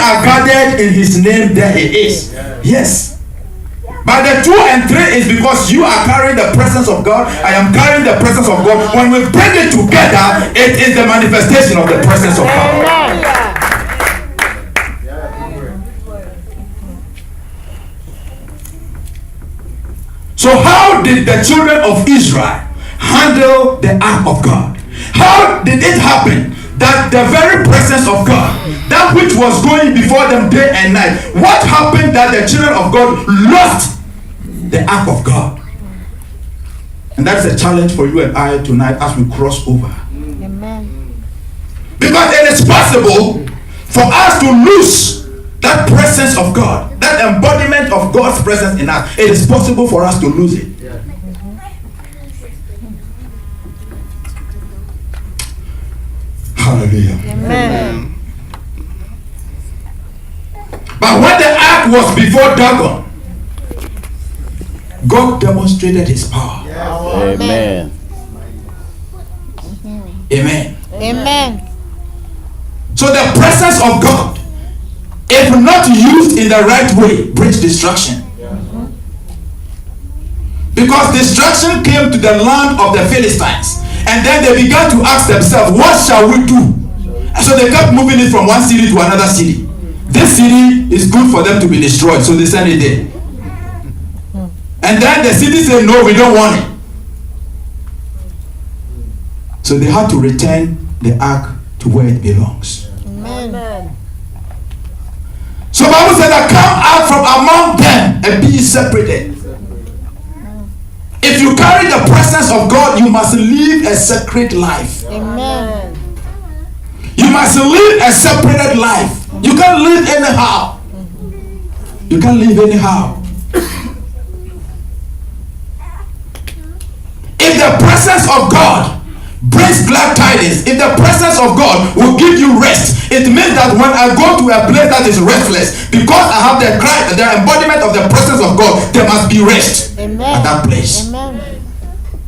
are gathered in his name, there he is. Yes. But the 2 and 3 is because you are carrying the presence of God. I am carrying the presence of God. When we bring it together, it is the manifestation of the presence of God. So how did the children of Israel handle the ark of God? How did it happen that the very presence of God, that which was going before them day and night, what happened that the children of God lost the ark of God? And that's a challenge for you and I tonight as we cross over. Amen. Because it is possible for us to lose that presence of God, that embodiment of God's presence in us. It is possible for us to lose it. Hallelujah. Amen. But when the ark was before Dagon, God demonstrated his power. Amen. Amen. Amen. So the presence of God, if not used in the right way, brings destruction. Because destruction came to the land of the Philistines, and then they began to ask themselves, what shall we do? And so they kept moving it from one city to another city. This city is good for them to be destroyed, so they sent it there. And then the city said, no, we don't want it. So they had to return the ark to where it belongs. Amen. So Bible said that come out from among them and be separated. If you carry the presence of God, you must live a sacred life. Amen. You must live a separated life. You can't live anyhow. You can't live anyhow. If the presence of God brings glad tidings, if the presence of God will give you rest, it means that when I go to a place that is restless, because I have the embodiment of the presence of God, there must be rest. Amen. At that place. Amen.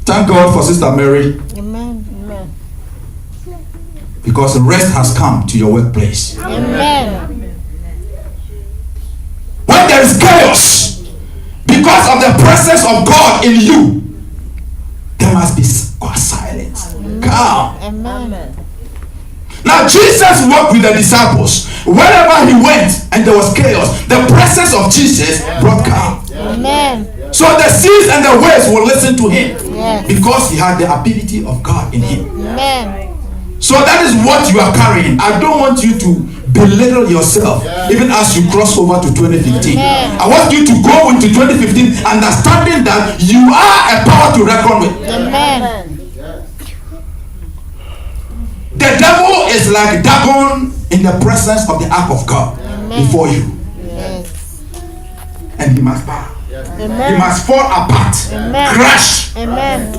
Thank God for Sister Mary. Amen. Amen. Because rest has come to your workplace. Amen. When there is chaos, because of the presence of God in you, there must be silence. Calm. Amen. Now Jesus walked with the disciples. Wherever he went and there was chaos, the presence of Jesus brought calm. Amen. So the seas and the waves will listen to him. Yes. Because he had the ability of God in him. Amen. So that is what you are carrying. I don't want you to belittle yourself even as you cross over to 2015. Amen. I want you to go into 2015 understanding that you are a power to reckon with. Amen. The devil is like Dagon in the presence of the ark of God. Amen. Before you. Yes. And he must bow. Amen. He must fall apart. Amen. Crash. Amen.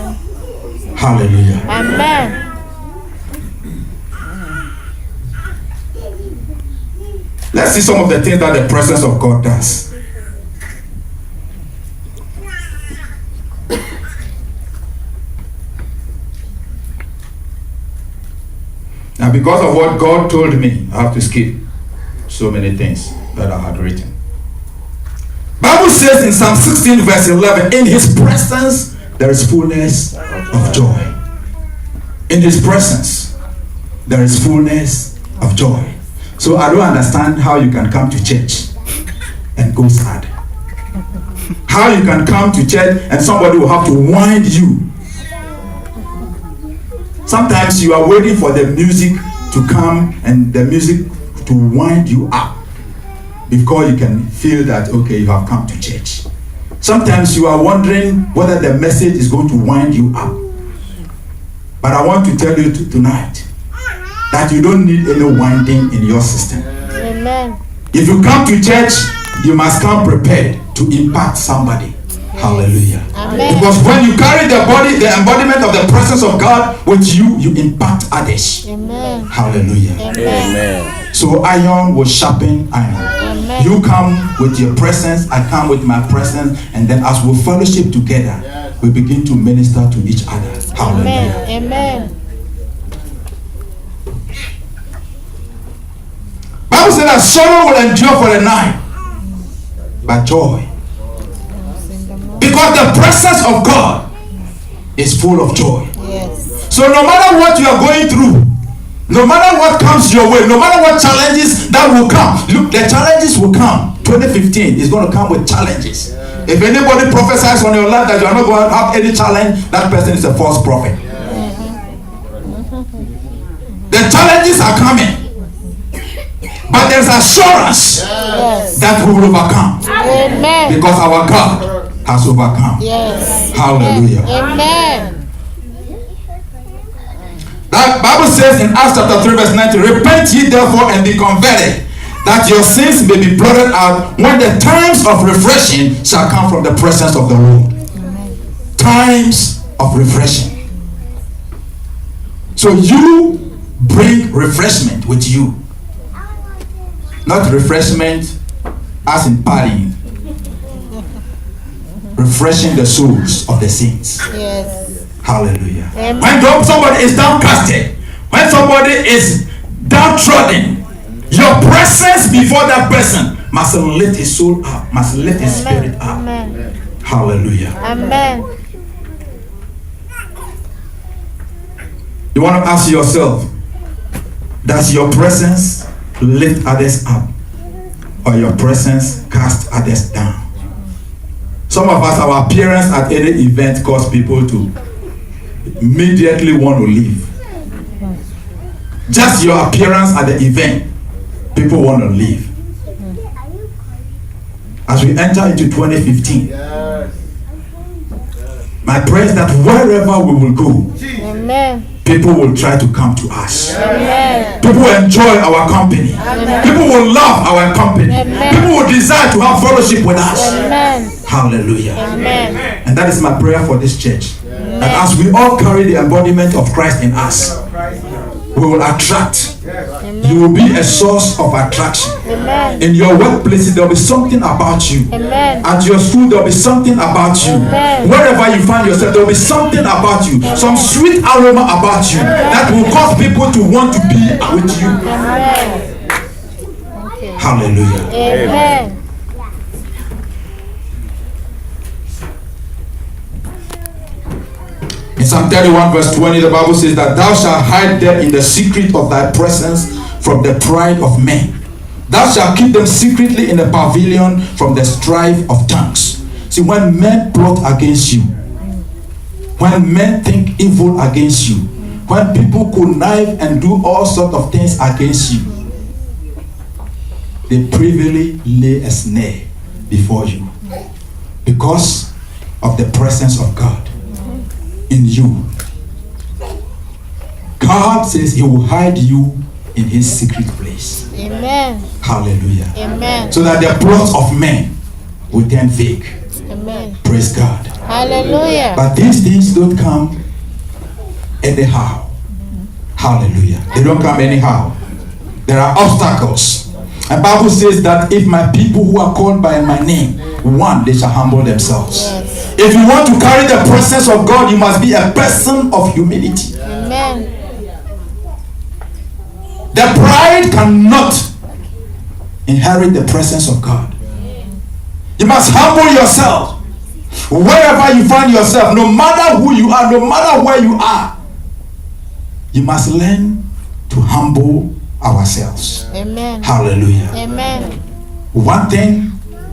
Hallelujah. Amen. Let's see some of the things that the presence of God does. Now, because of what God told me, I have to skip so many things that I had written. Bible says in Psalm 16 verse 11, in his presence there is fullness of joy. In his presence there is fullness of joy. So I don't understand how you can come to church and go sad. How you can come to church and somebody will have to wind you. Sometimes you are waiting for the music to come and the music to wind you up before you can feel that, okay, you have come to church. Sometimes you are wondering whether the message is going to wind you up. But I want to tell you tonight that you don't need any winding in your system. Amen. If you come to church, you must come prepared to impact somebody. Hallelujah. Amen. Because when you carry the body, the embodiment of the presence of God with you, you impact others. Amen. Hallelujah. Amen. So iron will sharpen iron. Amen. You come with your presence, I come with my presence, and then as we fellowship together, we begin to minister to each other. Hallelujah. Amen. Bible says said that sorrow will endure for the night, but joy. Because the presence of God is full of joy. Yes. So no matter what you are going through, no matter what comes your way, no matter what challenges that will come, look, the challenges will come. 2015 is going to come with challenges. If anybody prophesies on your life that you are not going to have any challenge, that person is a false prophet. The challenges are coming, but there's assurance that we will overcome. Amen. Because our God has overcome. Yes. Hallelujah. Amen. That Bible says in Acts chapter 3 verse 19, repent ye therefore and be converted, that your sins may be blotted out when the times of refreshing shall come from the presence of the Lord. Times of refreshing. So you bring refreshment with you. Not refreshment as in partying. Refreshing the souls of the saints. Yes. Hallelujah. Amen. When somebody is downcasted, when somebody is downtrodden, your presence before that person must lift his soul up, must lift his spirit up. Amen. Hallelujah. Amen. You want to ask yourself, does your presence lift others up, or your presence cast others down? Some of us, our appearance at any event cause people to immediately want to leave. Just your appearance at the event, people want to leave. As we enter into 2015, my prayer is that wherever we will go, Amen. people will try to come to us. Amen. People will enjoy our company. Amen. People will love our company. Amen. People will desire to have fellowship with us. Amen. Hallelujah. Amen. And that is my prayer for this church. That as we all carry the embodiment of Christ in us, we will attract. You will be a source of attraction. Amen. In your workplaces, there will be something about you. Amen. At your school, there will be something about you. Amen. Wherever you find yourself, there will be something about you. Some sweet aroma about you that will cause people to want to be with you. Amen. Okay. Hallelujah. Amen. In Psalm 31 verse 20, the Bible says that thou shalt hide them in the secret of thy presence from the pride of men. Thou shalt keep them secretly in the pavilion from the strife of tongues. See, when men plot against you, when men think evil against you, when people connive and do all sorts of things against you, they privily lay a snare before you because of the presence of God in you. God says he will hide you in his secret place. Amen. Hallelujah. Amen. So that the plots of men will turn fake. Amen. Praise God. Hallelujah. But these things don't come anyhow. Hallelujah. They don't come anyhow. There are obstacles. And Bible says that if my people who are called by my name, one, they shall humble themselves. Yes. If you want to carry the presence of God, you must be a person of humility. Amen. The pride cannot inherit the presence of God. You must humble yourself. Wherever you find yourself, no matter who you are, no matter where you are, you must learn to humble ourselves. Amen. Hallelujah. Amen. One thing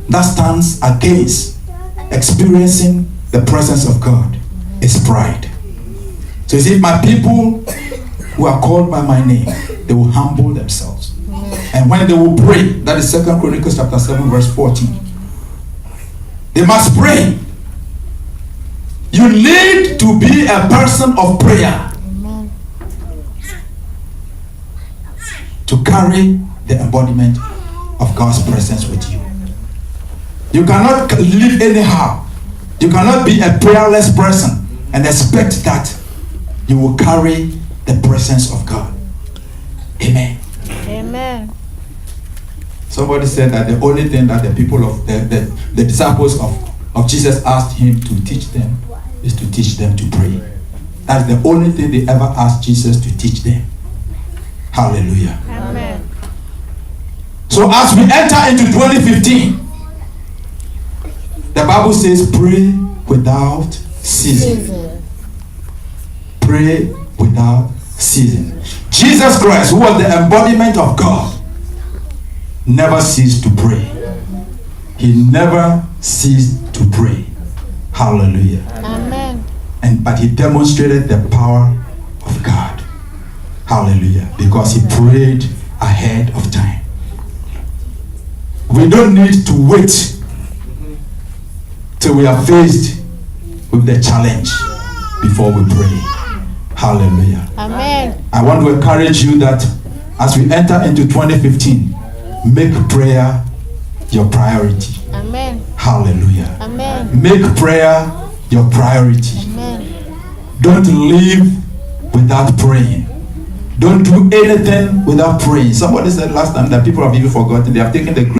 that stands against experiencing the presence of God is pride. So you see, if my people who are called by my name, they will humble themselves. And when they will pray, that is 2 Chronicles chapter 7 verse 14. They must pray. You need to be a person of prayer to carry the embodiment of God's presence with you. You cannot live anyhow. You cannot be a prayerless person and expect that you will carry the presence of God. Amen. Amen. Somebody said that the only thing that the people of the disciples of Jesus asked him to teach them is to teach them to pray. That's the only thing they ever asked Jesus to teach them. Hallelujah. Amen. So as we enter into 2015, the Bible says, pray without ceasing. Pray without ceasing. Jesus Christ, who was the embodiment of God, never ceased to pray. He never ceased to pray. Hallelujah. Amen. But he demonstrated the power of God. Hallelujah. Because he prayed ahead of time. We don't need to wait till we are faced with the challenge before we pray. Hallelujah. Amen. I want to encourage you that as we enter into 2015, make prayer your priority. Amen. Hallelujah. Amen. Make prayer your priority. Amen. Don't live without praying. Don't do anything without praying. Somebody said last time that people have even forgotten. They have taken the